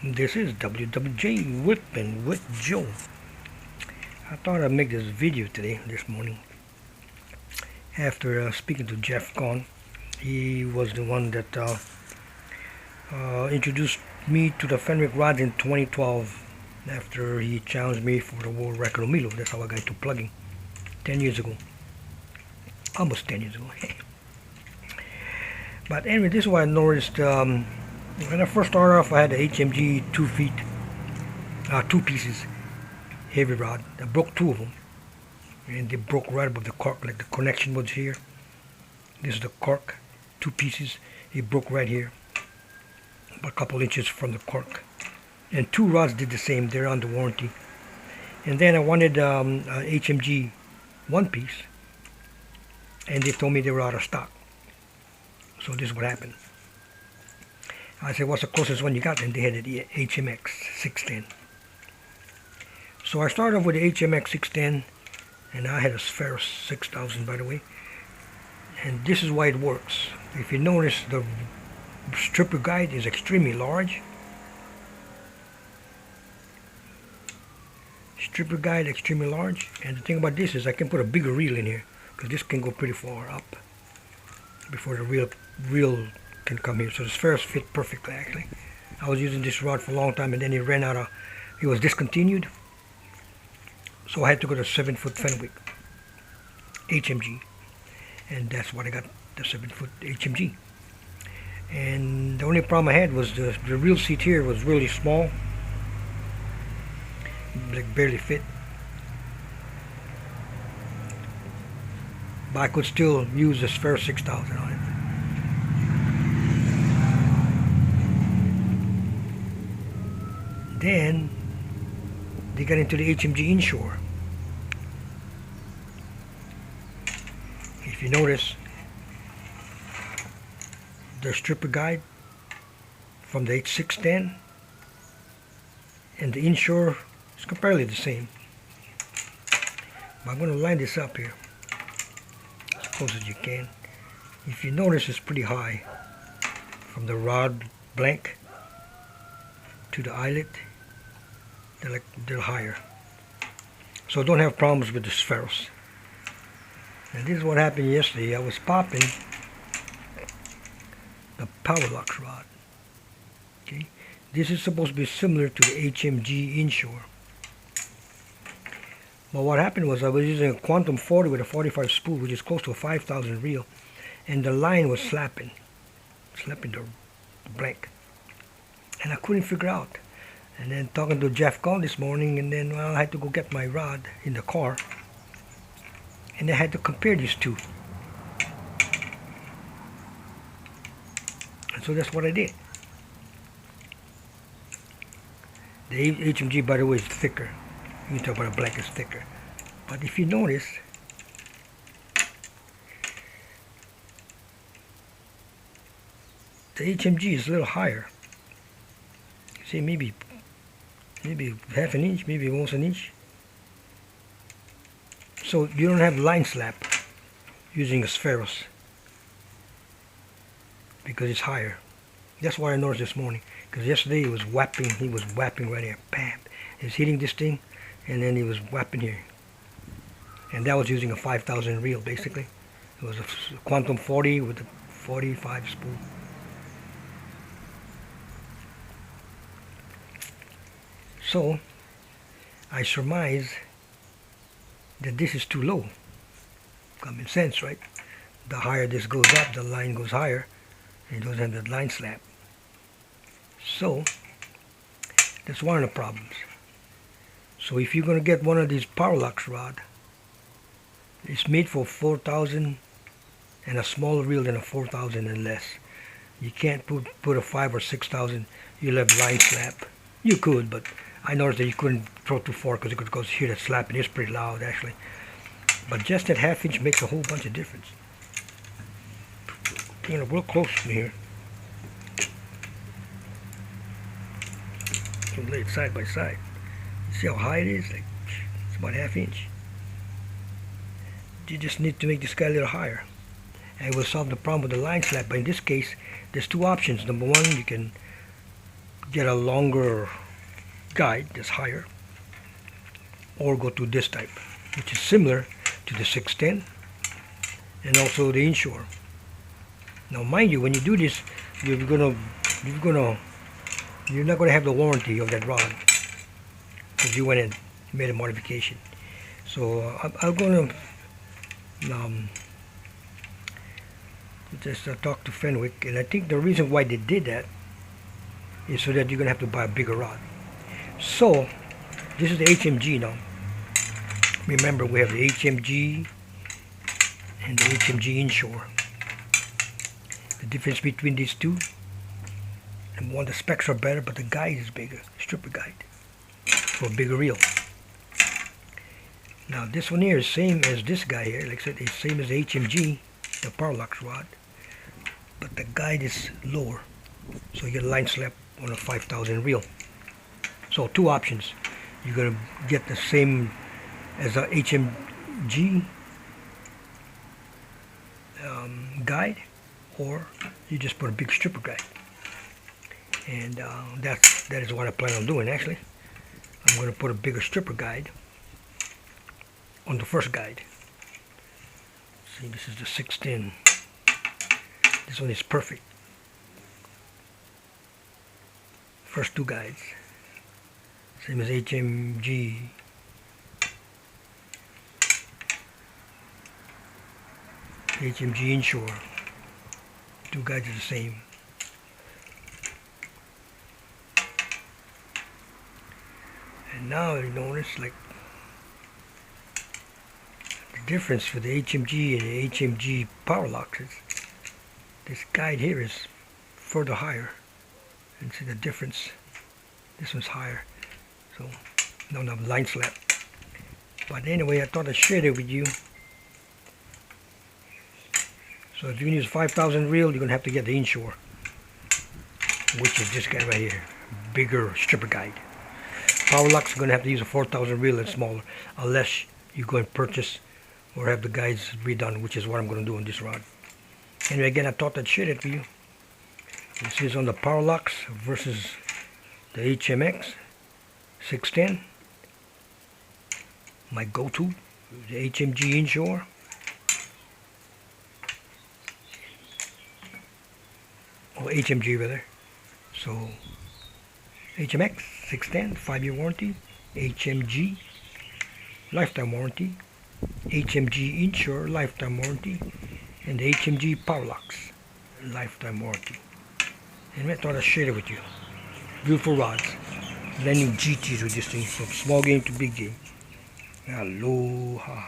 This is WWJ Whipping with Joe. I thought I'd make this video today, this morning, after speaking to Jeff Konn. He was the one that introduced me to the Fenwick rods in 2012 after he challenged me for the world record of Milo. That's how I got into plugging 10 years ago. Almost 10 years ago. But anyway, this is what I noticed. When I first started off, I had the HMG 2 pieces heavy rod. I broke 2 of them, and they broke right above the cork, like the connection was here. This is the cork, 2 pieces. It broke right here, a couple inches from the cork. And 2 rods did the same. They're under warranty. And then I wanted HMG 1 piece, and they told me they were out of stock. So this is what happened. I said, what's the closest one you got? And they had the HMX 610. So I started off with the HMX 610, and I had a Spheros 6000, by the way. And this is why it works. If you notice, the stripper guide is extremely large. Stripper guide extremely large. And the thing about this is I can put a bigger reel in here, because this can go pretty far up before the reel can come here. So the Spheros fit perfectly, actually. I was using this rod for a long time, and then it was discontinued. So I had to go to 7-foot Fenwick HMG, and that's what I got, the 7-foot HMG. And the only problem I had was the reel seat here was really small, like barely fit. But I could still use the Spheros 6000 on it. Then they got into the HMG Inshore. If you notice, the stripper guide from the H610 and the Inshore is comparatively the same. But I'm going to line this up here as close as you can. If you notice, it's pretty high from the rod blank to the eyelet. They're higher, so don't have problems with the Spheros. And this is what happened yesterday. I was popping the Powerlux rod. Okay, this is supposed to be similar to the HMG Inshore, but what happened was I was using a Quantum 40 with a 45 spool, which is close to a 5,000 reel, and the line was slapping the blank, and I couldn't figure out. And then talking to Jeff Konn this morning, and then I had to go get my rod in the car, and I had to compare these two. And so that's what I did. The HMG, by the way, is thicker. You can talk about a black is thicker. But if you notice, the HMG is a little higher. See, maybe half an inch, maybe almost an inch. So you don't have line slap using a Spheros because it's higher. That's what I noticed this morning, because yesterday he was whapping right here, bam. He was hitting this thing, and then he was whapping here. And that was using a 5,000 reel, basically. It was a Quantum 40 with a 45 spool. So I surmise that this is too low. Common sense, right? The higher this goes up, the line goes higher, and it doesn't have that line slap. So that's one of the problems. So if you're going to get one of these Powerlux rod, it's made for 4,000 and a smaller reel than a 4,000 and less. You can't put a 5 or 6,000. You'll have line slap. You could, but I noticed that you couldn't throw too far because you could go hear that slapping. It's pretty loud, actually. But just that half inch makes a whole bunch of difference. You know, real close to me here. I'll lay it side by side. See how high it is? Like, it's about half inch. You just need to make this guy a little higher, and it will solve the problem with the line slap. But in this case, there's 2 options. Number 1, you can get a longer guide that's higher, or go to this type, which is similar to the 610 and also the Inshore. Now mind you, when you do this, you're not gonna have the warranty of that rod because you went and made a modification. So I'm gonna just talk to Fenwick, and I think the reason why they did that is so that you're gonna have to buy a bigger rod. So this is the HMG now. Remember, we have the HMG and the HMG Inshore. The difference between these two, and one, the specs are better, but the guide is bigger, stripper guide for a bigger reel. Now this one here is same as this guy here, like I said, it's same as the HMG, the Powerlux rod, but the guide is lower, so you get a line slap on a 5,000 reel. So two options: you're gonna get the same as a HMG guide, or you just put a big stripper guide. And that is what I plan on doing. Actually, I'm going to put a bigger stripper guide on the first guide. See, this is the 610. This one is perfect. First two guides, same as HMG. HMG Inshore. Two guides are the same. And now you notice, like, the difference for the HMG and the HMG Powerlux is this guide here is further higher. And see the difference. This one's higher. So don't have line slap. But anyway, I thought I'd share it with you. So if you use 5,000 reel, you're gonna have to get the Inshore, which is this guy right here, bigger stripper guide. Powerlux is gonna have to use a 4,000 reel and smaller, unless you go and purchase or have the guides redone, which is what I'm gonna do on this rod. Anyway, again, I thought I'd share it with you. This is on the Powerlux versus the HMX 610. My go-to, the HMG Inshore. Or HMG rather. So HMX 610 5-year warranty, HMG lifetime warranty, HMG Inshore lifetime warranty, and the HMG Powerlux lifetime warranty. And I thought I'd share it with you. Beautiful rods. Landing GTs with this thing, from small game to big game. Aloha.